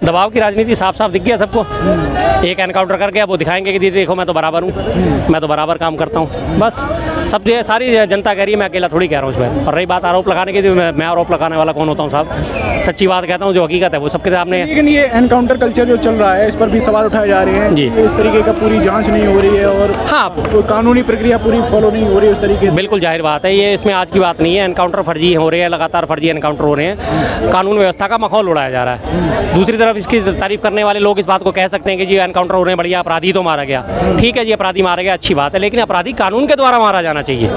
दबाव की राजनीति साफ साफ दिख गया सबको। एक एनकाउंटर कर गया, वो दिखाएंगे कि देखो मैं तो बराबर हूँ, मैं तो बराबर काम करता हूँ। बस सब जो है सारी जनता कह रही है, मैं अकेला थोड़ी कह रहा हूँ इसमें। और रही बात आरोप लगाने की, तो मैं आरोप लगाने वाला कौन होता हूँ साहब? सच्ची बात कहता हूँ, जो हकीकत है वो सबके सामने। लेकिन ये एनकाउंटर कल्चर जो चल रहा है, इस पर भी सवाल उठाए जा रहे हैं जी। इस तरीके का पूरी जाँच नहीं हो रही है और हाँ, कानूनी प्रक्रिया पूरी फॉलो नहीं हो रही उस तरीके से। बिल्कुल जाहिर बात है, ये इसमें आज की बात नहीं है। एनकाउंटर फर्जी हो रहे हैं, लगातार फर्जी एनकाउंटर हो रहे हैं, कानून व्यवस्था का माहौल उड़ाया जा रहा है। दूसरी तरफ इसकी तारीफ करने वाले लोग इस बात को कह सकते हैं कि जी एनकाउंटर हो रहे हैं, बढ़िया, अपराधी तो मारा गया। ठीक है जी, अपराधी मारा गया, अच्छी बात है, लेकिन अपराधी कानून के द्वारा मारा जाना चाहिए,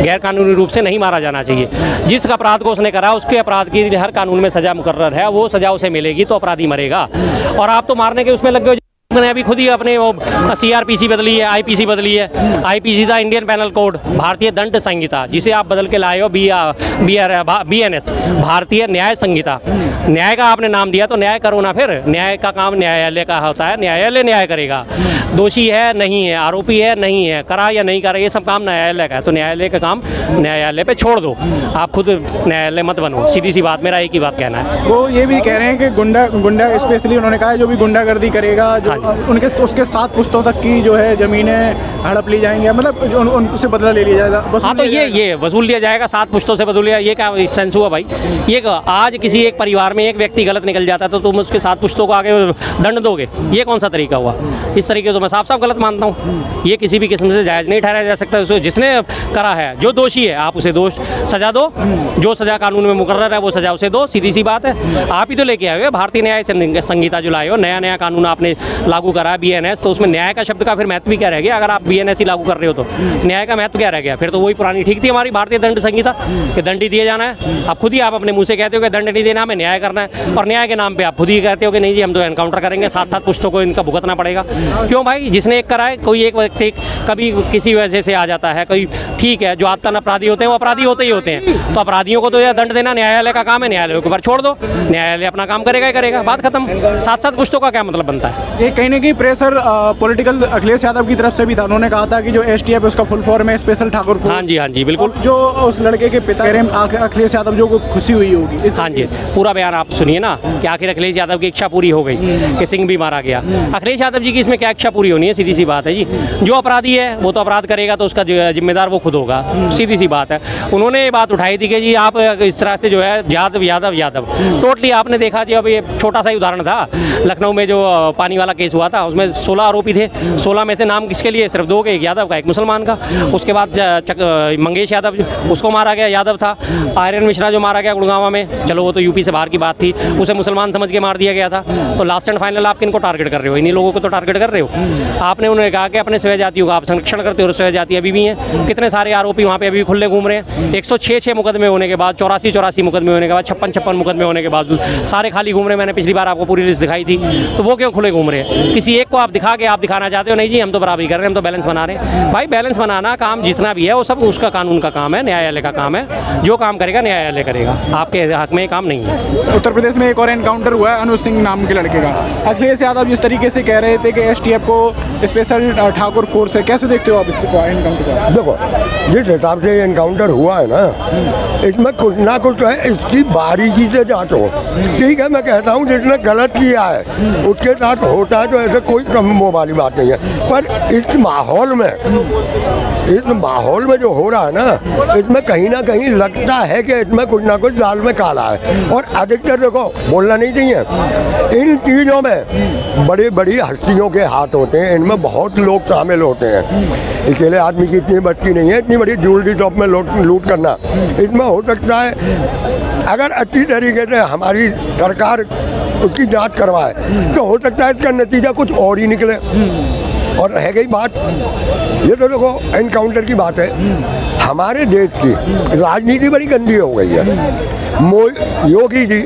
गैर कानूनी रूप से नहीं मारा जाना चाहिए। जिस अपराध को उसने करा, उसके अपराध की हर कानून में सजा मुकर्रर है, वो सजा उसे मिलेगी तो अपराधी मरेगा। और आप तो मारने के उसमें लग गए। मैंने अभी खुद ही अपने वो CRPC बदली है, IPC बदली है। IPC था इंडियन पैनल कोड, भारतीय दंड संहिता, जिसे आप बदल के लाए हो BNS, भारतीय न्याय संहिता। न्याय का आपने नाम दिया तो न्याय करो ना, फिर न्याय का काम न्यायालय का होता है, न्यायालय न्याय करेगा। दोषी है नहीं है, आरोपी है नहीं है, करा या नहीं करा, ये सब काम न्यायालय का है। तो न्यायालय का काम न्यायालय पे छोड़ दो, आप खुद न्यायालय मत बनो। सीधी सी बात, मेरा एक ही बात कहना है। वो ये भी कह रहे हैं कि गुंडा स्पेशली उन्होंने कहा है, जो भी गुंडागर्दी करेगा, उनके उसके 7 पुश्तों तक की जो है ज़मीनें हड़प ली जाएंगी, मतलब उनसे बदला ले लिया जाएगा। हाँ, तो ये वसूल लिया जाएगा, 7 पुश्तों से वसूल लिया, ये क्या सेंस हुआ भाई? ये आज किसी एक परिवार में एक व्यक्ति गलत निकल जाता है तो तुम उसके 7 पुश्तों को आगे दंड दोगे? ये कौन सा तरीका हुआ? इस तरीके से मैं साफ साफ गलत मानता हूँ। ये किसी भी किस्म से जायज़ नहीं ठहराया जा सकता। उसको जिसने करा है, जो दोषी है, आप उसे सजा दो, जो सजा कानून में मुकर्रर है वो सजा उसे दो, सीधी सी बात है। आप ही तो लेके आए हो भारतीय न्याय संहिता जो लाए हो, नया कानून आपने लागू करा है BNS, तो उसमें न्याय का शब्द का फिर महत्व भी क्या रह गया? अगर आप BNS ही लागू कर रहे हो तो न्याय का महत्व क्या रह गया? फिर तो वही पुरानी ठीक थी हमारी भारतीय दंड संहिता कि दंड ही दिया जाना है। आप खुद ही आप अपने मुंह से कहते हो कि दंड नहीं देना, हमें न्याय करना है, और न्याय के नाम पे आप खुद ही कहते हो कि नहीं जी हम तो एनकाउंटर करेंगे, 7 पुश्तों को इनका भुगतना पड़ेगा। क्यों भाई? जिसने एक करा है, कोई एक व्यक्ति कभी किसी वजह से आ जाता है, कोई ठीक है, जो आतन अपराधी होते हैं वो अपराधी होते ही होते हैं, तो अपराधियों को तो यह दंड देना न्यायालय का काम है, न्यायालय के ऊपर छोड़ दो, न्यायालय अपना काम करेगा ही करेगा, बात खत्म। 7 पुश्तों का क्या मतलब बनता है? ये कहीं ना कहीं प्रेशर पॉलिटिकल अखिलेश यादव की तरफ से भी था। उन्होंने कहा था कि जो STF है उसका फुल फॉर्म है स्पेशल ठाकुर। हाँ जी बिल्कुल। जो उस लड़के के पिता अखिलेश यादव जो को खुशी हुई होगी। हाँ जी, पूरा बयान आप सुनिए ना कि आखिर अखिलेश यादव की इच्छा पूरी हो गई कि सिंह भी मारा गया। अखिलेश यादव जी की इसमें क्या इच्छा पूरी होनी है? सीधी सी बात है जी, जो अपराधी है वो तो अपराध करेगा तो उसका जिम्मेदार वो खुद होगा, सीधी सी बात है। उन्होंने ये बात उठाई थी कि जी आप इस तरह से जो है यादव टोटली आपने देखा जी। अब ये छोटा सा ही उदाहरण था, लखनऊ में जो पानी वाला केस हुआ था, उसमें 16 आरोपी थे, 16 में से नाम किसके लिए? सिर्फ 2 के, एक यादव का, एक मुसलमान का। उसके बाद मंगेश यादव उसको मारा गया, यादव था। आर्यन मिश्रा जो मारा गया गुड़गांव में, चलो वो तो यूपी से बाहर की बात थी, उसे मुसलमान समझ के मार दिया गया था। तो लास्ट एंड फाइनल आप किनको टारगेट कर रहे हो? इन्हीं लोगों को तो टारगेट कर रहे हो। आपने उन्हें कहा कि अपने स्वय जातियों का आप संरक्षण करते हो, स्वय जाति अभी भी हैं। कितने सारे आरोपी वहाँ पे अभी खुले घूम रहे हैं। 106 मुकदमे होने के बाद, 84 मुकदमे होने के बाद, 56 मुकदमे होने के बाद सारे खाली घूम रहे हैं। मैंने पिछली बार आपको पूरी लिस्ट दिखाई थी, तो वो क्यों खुले घूम रहे हैं? किसी एक को आप दिखा के आप दिखाना चाहते हो नहीं जी हम तो बराबरी कर रहे हैं, हम तो बैलेंस बना रहे हैं। भाई बैलेंस बनाना काम जितना भी है वो सब उसका कानून का काम है, न्यायालय का काम है। जो काम करेगा न्यायालय करेगा, आपके हक में काम नहीं है। उत्तर प्रदेश में एक और एनकाउंटर हुआ है अनुज सिंह नाम के लड़के का। अखिलेश यादव जिस तरीके से कह रहे थे कि STF को स्पेशल ठाकुर फोर्स है, कैसे देखते हो आप इसको एनकाउंटर? देखो जिस हिसाब से एनकाउंटर हुआ है ना, इसमें कुछ ना कुछ है, इसकी बारीकी से जांचो। ठीक है, मैं कहता हूँ जिसने गलत किया है उसके साथ होता है तो ऐसे कोई कम वो वाली बात नहीं है, पर इस माहौल में जो हो रहा है ना, इसमें कहीं ना कहीं लगता है कि इसमें कुछ ना कुछ दाल में काला है। और अधिकतर देखो बोलना नहीं चाहिए, इन चीज़ों में बड़ी बड़ी हस्तियों के हाथ होते हैं, इनमें बहुत लोग शामिल होते हैं। अकेले आदमी की इतनी बच्ची नहीं है, इतनी बड़ी ज्वेलरी शॉप में लूट करना। इसमें हो सकता है अगर अच्छी तरीके से हमारी सरकार उसकी जांच करवाए तो हो सकता है इसका नतीजा कुछ और ही निकले। और रह गई बात, ये तो देखो एनकाउंटर की बात है, हमारे देश की राजनीति बड़ी गंदी हो गई है। योगी जी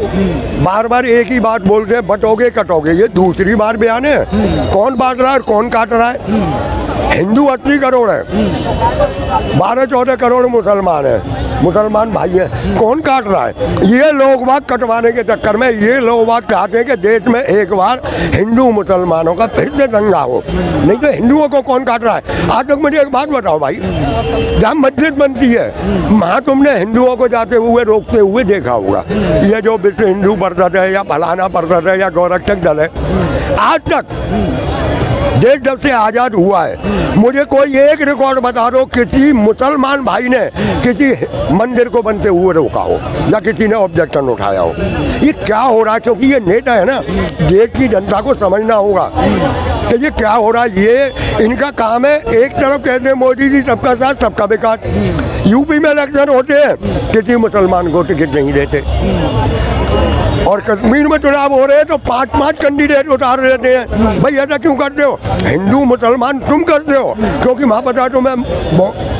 बार बार एक ही बात बोलते हैं, बटोगे कटोगे, ये दूसरी बार बयान है। कौन बांट रहा है और कौन काट रहा है? हिंदू 80 करोड़ है, 12-14 करोड़ मुसलमान है, मुसलमान भाई हैं। कौन काट रहा है? ये लोग बाग कटवाने के चक्कर में ये लोग बाग चाहते हैं कि देश में एक बार हिंदू मुसलमानों का फिर से दंगा हो। नहीं तो हिंदुओं को कौन काट रहा है? आज तक मुझे एक बात बताओ भाई, जहाँ मस्जिद बनती है वहाँ तुमने हिंदुओं को जाते हुए रोकते हुए देखा होगा? ये जो विश्व हिंदू परिषद है या फलाना परिषद है या गोरक्षक दल है, आज तक देश जब से आज़ाद हुआ है मुझे कोई एक रिकॉर्ड बता दो किसी मुसलमान भाई ने किसी मंदिर को बनते हुए रोका हो या किसी ने ऑब्जेक्शन उठाया हो। ये क्या हो रहा है? क्योंकि ये नेता है ना, देश की जनता को समझना होगा कि ये क्या हो रहा है। ये इनका काम है। एक तरफ कहते हैं मोदी जी सबका साथ सबका विकास, यूपी में इलेक्शन होते हैं किसी मुसलमान को टिकट नहीं देते, और कश्मीर में चुनाव हो रहे हैं तो 5-5 कैंडिडेट उतार देते हैं। भाई ऐसा क्यों करते हो? हिंदू मुसलमान तुम करते हो क्योंकि वहाँ पता है तुम्हें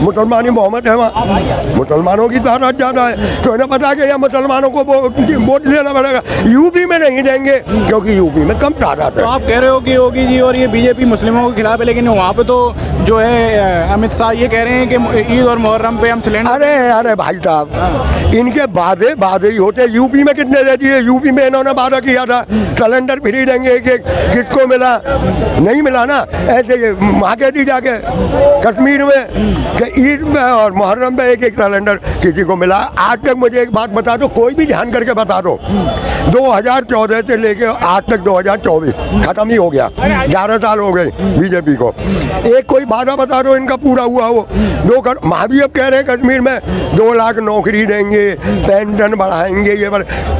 मुसलमानी बहुमत है, वहाँ मुसलमानों की तादाद ज़्यादा है, तो इन्हें पता है कि यहाँ मुसलमानों को वोट देना पड़ेगा। यूपी में नहीं देंगे क्योंकि यूपी में कम तादाद है। तो आप कह रहे हो कि योगी जी और ये बीजेपी मुस्लिमों के खिलाफ है, लेकिन वहाँ पे तो जो है अमित शाह ये कह रहे हैं कि ईद और मुहर्रम पे हम सिलेंडर। अरे भाई साहब, इनके वादे ही होते। यूपी में कितने दे दिए? यूपी में इन्होंने वादा किया था सिलेंडर फ्री देंगे, एक किसको मिला? नहीं मिला ना। ऐसे वहाँ कह दी जाके कश्मीर में कि ईद में और मुहर्रम में एक सिलेंडर किसी को मिला। आज तक मुझे एक बात बता दो, कोई भी ध्यान करके बता दो, 2014 से लेके आज तक 2024 खत्म ही हो गया, 11 साल हो गए बीजेपी को। एक कोई वादा बता दो इनका पूरा हुआ हो। वहाँ भी अब कह रहे हैं कश्मीर में 2 लाख नौकरी देंगे, पेंशन बढ़ाएंगे। ये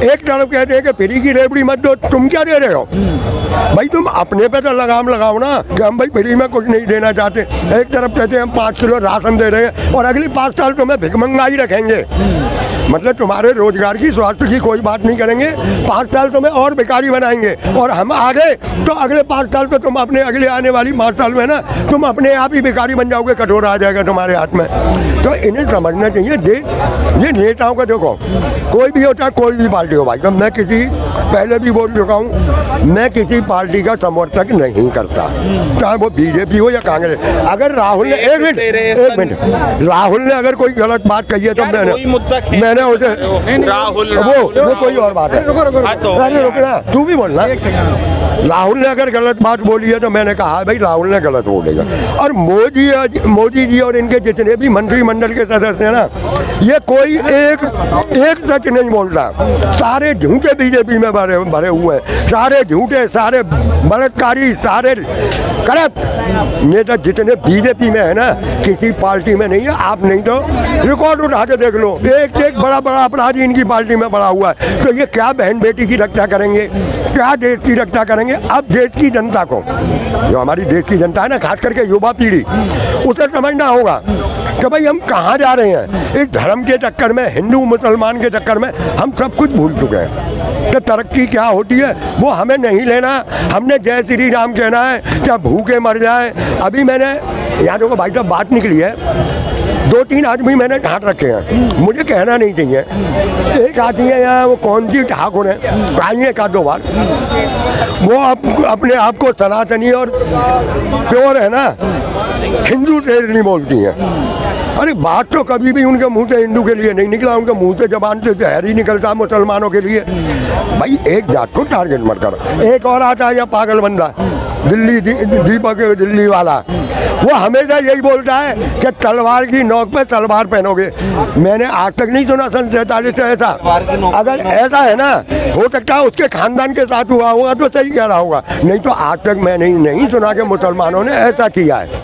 एक तरफ कहते हैं कि फ्री की रेवड़ी मत दो, तुम क्या दे रहे हो भाई? तुम अपने पे तो लगाम लगाओ ना कि हम भाई फ्री में कुछ नहीं देना चाहते। एक तरफ कहते हैं हम 5 किलो राशन दे रहे हैं और अगली 5 साल तुम्हें भिखमंगाई रखेंगे, मतलब तुम्हारे रोजगार की स्वास्थ्य की कोई बात नहीं करेंगे। 5 साल तुम्हें और बेकारी बनाएंगे और हम आ गए तो अगले 5 साल तो तुम अपने अगले आने वाली 5 साल में ना तुम अपने आप ही बेकारी बन जाओगे, कटोरा आ जाएगा तुम्हारे हाथ में। तो इन्हें समझना चाहिए। ये नेताओं का देखो, कोई भी होता है, कोई भी पार्टी हो भाई, तो मैं किसी पहले भी बोल चुका हूँ, मैं किसी पार्टी का समर्थक नहीं करता, चाहे वो बीजेपी हो या कांग्रेस। अगर राहुल ने एक मिनट राहुल ने अगर कोई गलत बात कही है तो मैंने उसे वो कोई और बात है, रुकना तू भी बोलना। राहुल ने अगर गलत बात बोली है तो मैंने कहा भाई राहुल ने गलत बोलेगा। और मोदी जी और इनके जितने भी मंत्रिमंडल के सदस्य हैं ना, ये कोई एक सच नहीं बोलता, सारे झूठे बीजेपी में भरे हुए हैं, सारे झूठे, सारे बलात्कारी, सारे करप्ट नेता जितने बीजेपी में है ना, किसी पार्टी में नहीं है। आप नहीं तो रिकॉर्ड उठा के देख लो, एक बड़ा अपराधी इनकी पार्टी में बड़ा हुआ है। तो ये क्या बहन बेटी की रक्षा करेंगे, क्या देश की रक्षा करेंगे? अब देश की जनता को, जो हमारी देश की जनता है ना, खास करके युवा पीढ़ी, उसे समझना होगा कि भाई हम कहाँ जा रहे हैं। इस धर्म के चक्कर में, हिंदू मुसलमान के चक्कर में हम सब कुछ भूल चुके हैं कि तरक्की क्या होती है वो हमें नहीं लेना। हमने जय श्री राम कहना है, क्या भूखे मर जाए। अभी मैंने यहाँ देखो भाई साहब, बात निकली है, 2-3 आदमी मैंने ढांट रखे हैं, मुझे कहना नहीं चाहिए। एक आदमी है यहाँ, वो कौन सी ठाकुर है, आई है 1-2 बार, वो अपने आप को सनातनी और प्योर है ना, हिंदू से नहीं बोलती हैं। अरे बात तो कभी भी उनके मुंह से हिंदू के लिए नहीं निकला, उनके मुंह से जबान से जहर ही निकलता मुसलमानों के लिए। भाई एक जात को टारगेट मत करो। एक और आता है या पागल बंदा, दीपक दिल्ली वाला, वो हमेशा यही बोलता है कि तलवार की नोक पे तलवार पहनोगे। मैंने आज तक नहीं सुना सन 47 से ऐसा। अगर ऐसा है ना, हो सकता है उसके खानदान के साथ हुआ होगा तो सही कह रहा होगा, नहीं तो आज तक मैंने नहीं सुना कि मुसलमानों ने ऐसा किया है।